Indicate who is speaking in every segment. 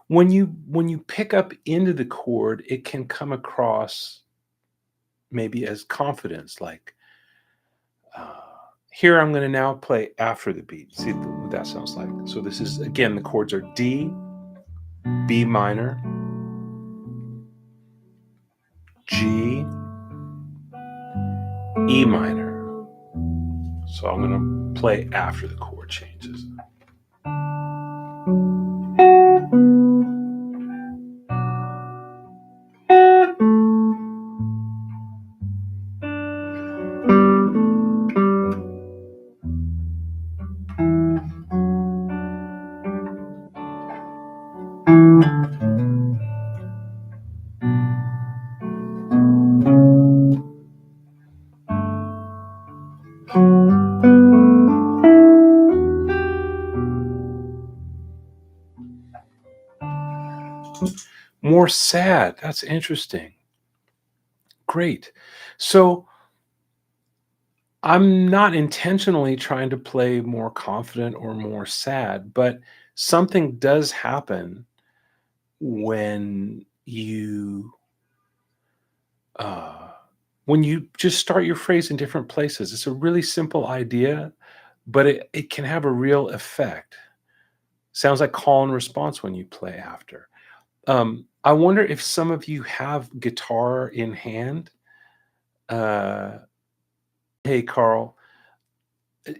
Speaker 1: When you pick up into the chord, it can come across maybe as confidence, like, uh, here I'm going to now play after the beat. See what that sounds like. So this is, again, the chords are D, B minor, G, E minor. So I'm going to play after the chord changes. More sad. That's interesting. Great. So I'm not intentionally trying to play more confident or more sad, but something does happen when uh, you just start your phrase in different places. It's a really simple idea, but it can have a real effect. Sounds like call and response when you play after. I wonder if some of you have guitar in hand. Uh, hey, Carl,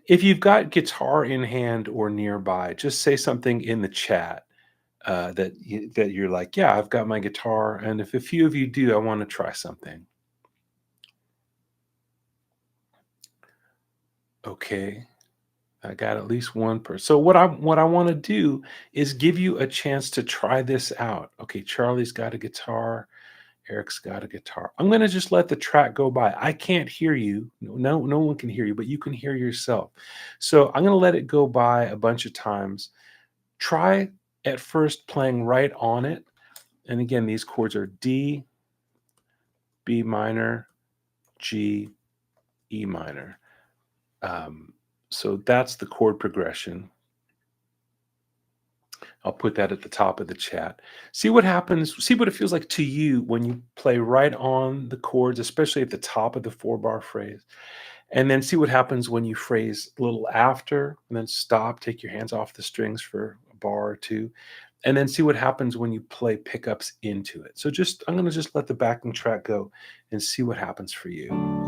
Speaker 1: if you've got guitar in hand or nearby, just say something in the chat that you're like, yeah, I've got my guitar, and if a few of you do, I want to try something. Okay, I got at least one person. So what I want to do is give you a chance to try this out. Okay, Charlie's got a guitar. Eric's got a guitar. I'm going to just let the track go by. I can't hear you. No one can hear you, but you can hear yourself. So I'm going to let it go by a bunch of times. Try at first playing right on it. And again, these chords are D, B minor, G, E minor. So that's the chord progression. I'll put that at the top of the chat. See what happens. See what it feels like to you when you play right on the chords, especially at the top of the 4-bar phrase. And then see what happens when you phrase a little after, and then stop, take your hands off the strings for a bar or two, and then see what happens when you play pickups into it. So I'm going to just let the backing track go and see what happens for you.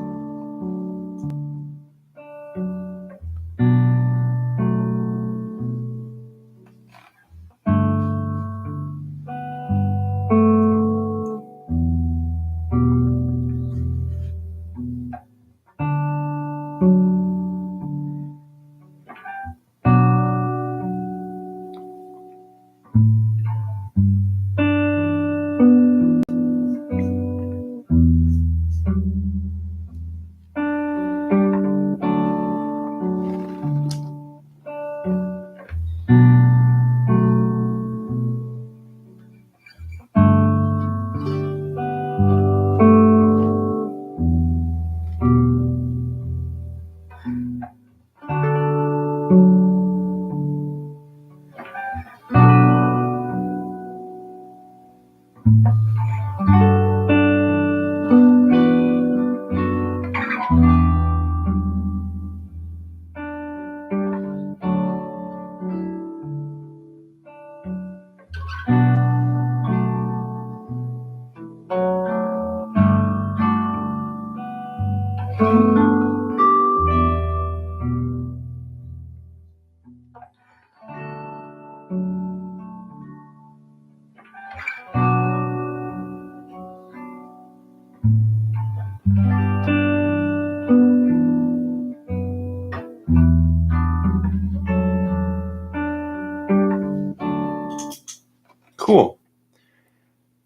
Speaker 1: Cool.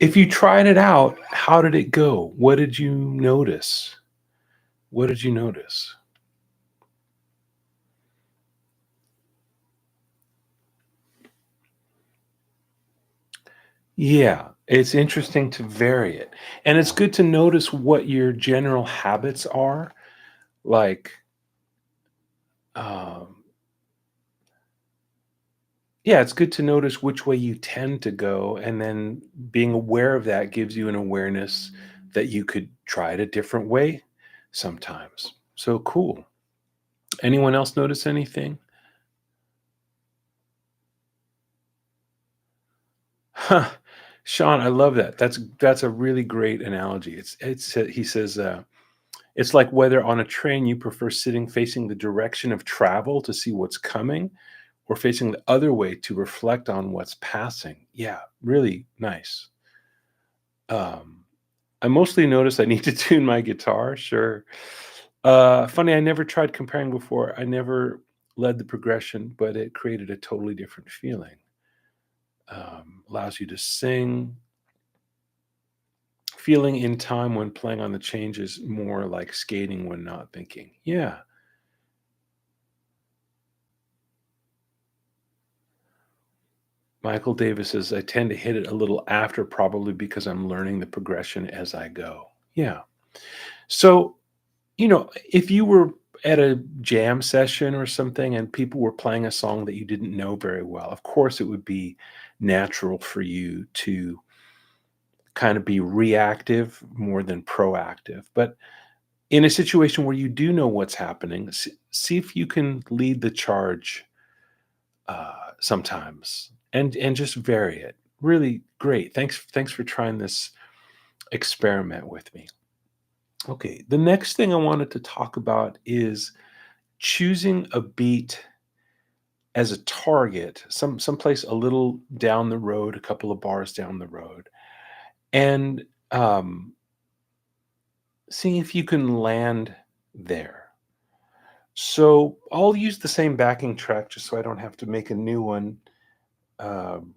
Speaker 1: If you tried it out, how did it go? What did you notice? What did you notice? Yeah, it's interesting to vary it. And it's good to notice what your general habits are. Like, um, Yeah, it's good to notice which way you tend to go, and then being aware of that gives you an awareness that you could try it a different way sometimes. So cool. Anyone else notice anything? Huh. Sean, I love that. That's a really great analogy. He says it's like whether on a train you prefer sitting facing the direction of travel to see what's coming or facing the other way to reflect on what's passing. Yeah, really nice. Um, I mostly notice I need to tune my guitar. Sure. Funny, I never tried comparing before. I never led the progression, but it created a totally different feeling. Allows you to sing. Feeling in time when playing on the changes more like skating when not thinking. Yeah. Michael Davis says, I tend to hit it a little after, probably because I'm learning the progression as I go. Yeah. So, if you were at a jam session or something and people were playing a song that you didn't know very well, of course it would be natural for you to kind of be reactive more than proactive. But in a situation where you do know what's happening, see if you can lead the charge sometimes and just vary it. Really great. Thanks for trying this experiment with me. Okay, the next thing I wanted to talk about is choosing a beat as a target, someplace a little down the road, a couple of bars down the road, and seeing if you can land there. So I'll use the same backing track just so I don't have to make a new one. Um,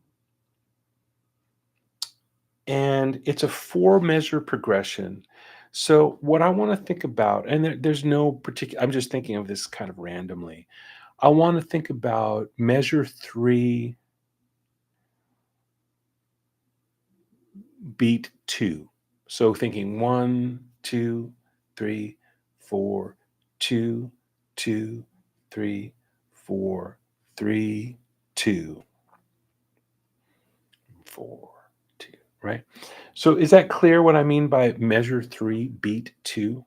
Speaker 1: and it's a four measure progression. So what I want to think about, and there's no particular, I'm just thinking of this kind of randomly. I want to think about measure three, beat two. So thinking one, two, three, four, two, two, three, four, three, two, four, two, right? So is that clear what I mean by measure three, beat two?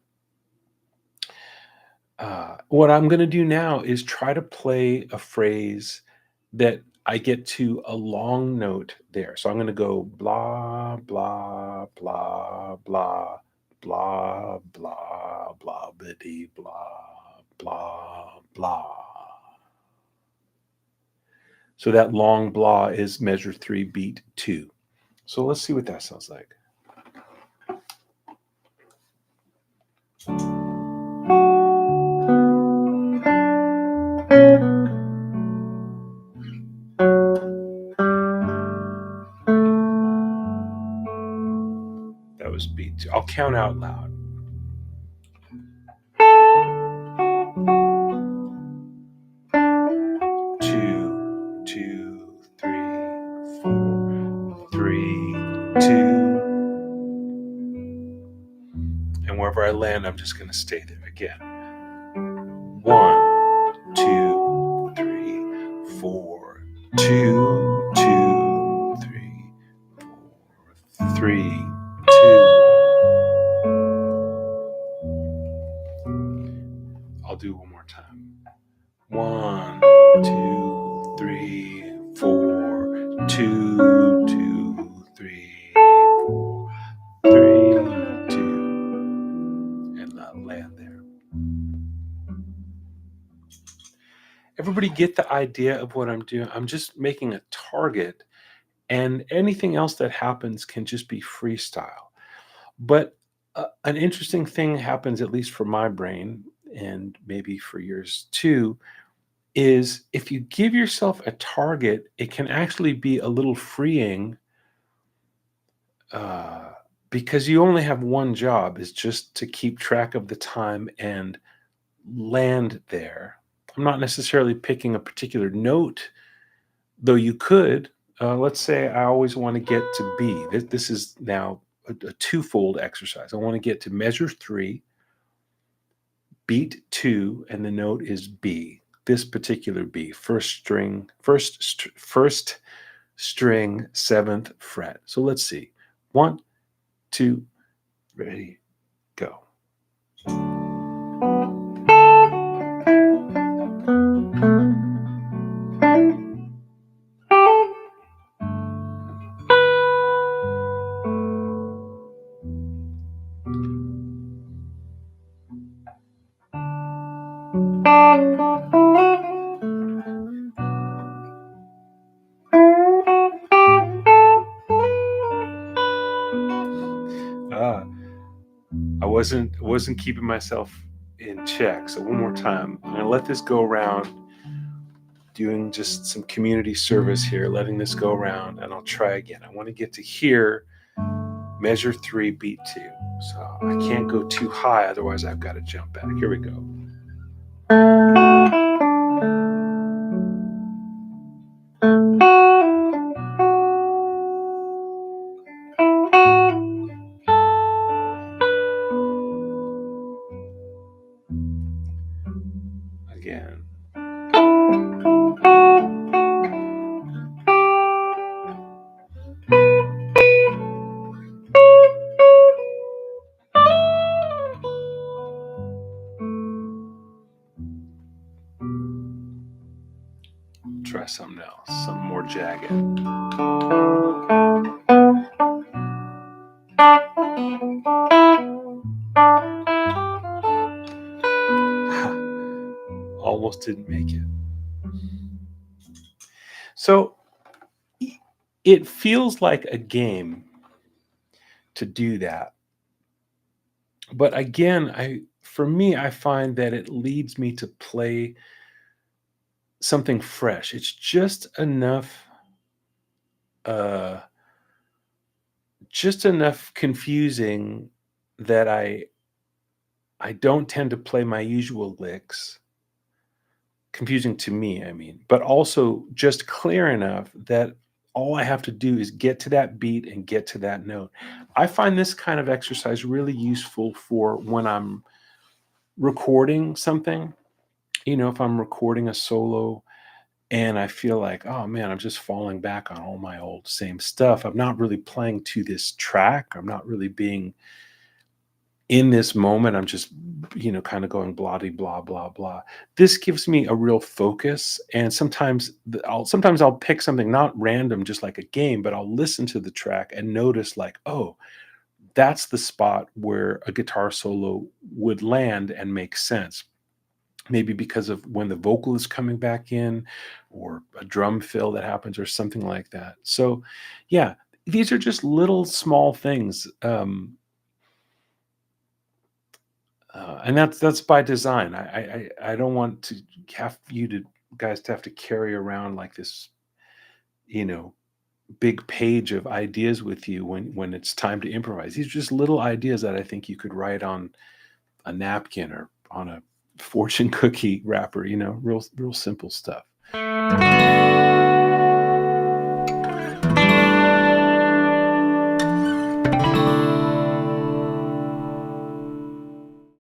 Speaker 1: What I'm going to do now is try to play a phrase that I get to a long note there. So I'm going to go blah, blah, blah, blah, blah, blah, blah, bitty, blah, blah, blah. So that long blah is measure three, beat two. So let's see what that sounds like. That was beat two. I'll count out loud. 2, 2, 3, 4, 3, 2. And wherever I land, I'm just going to stay there again. 1, 2, 3, 4, 2, 2, 3, 4, 3, 2. I'll do one more time. 1, 2, 3, 4, 2, 2, 3, 4, 3, 2, and I'll land there. Everybody get the idea of what I'm doing? I'm just making a target, and anything else that happens can just be freestyle. But an interesting thing happens, at least for my brain, and maybe for yours too, is if you give yourself a target, it can actually be a little freeing uh, because you only have one job, is just to keep track of the time and land there. I'm not necessarily picking a particular note, though you could. Let's say I always want to get to B. This is now a twofold exercise. I want to get to measure three, beat two, and the note is B. this particular beat, first string, seventh fret. So let's see. One, two, ready, go. Ah, I wasn't keeping myself in check. So one more time. I'm gonna let this go around, doing just some community service here, letting this go around, and I'll try again. I want to get to here, measure 3, beat 2. So I can't go too high, otherwise I've got to jump back. Here we go. Again. Try something else, something more jagged. Almost didn't make it. So it feels like a game to do that. But again, for me, I find that it leads me to play something fresh. It's uh just enough confusing that I don't tend to play my usual licks. Confusing to me, I mean, but also just clear enough that all I have to do is get to that beat and get to that note. I find this kind of exercise really useful for when I'm recording something. If I'm recording a solo and I feel like, oh man, I'm just falling back on all my old same stuff. I'm not really playing to this track. I'm not really being in this moment. I'm just, kind of going blah blah blah blah. This gives me a real focus, and sometimes I'll pick something not random, just like a game, but I'll listen to the track and notice like, oh, that's the spot where a guitar solo would land and make sense. Maybe because of when the vocal is coming back in, or a drum fill that happens, or something like that. So, yeah, these are just little small things. And that's by design. I don't want to have you to guys to have to carry around like this, you know, big page of ideas with you when it's time to improvise. These are just little ideas that I think you could write on a napkin or on a fortune cookie wrapper. Real simple stuff.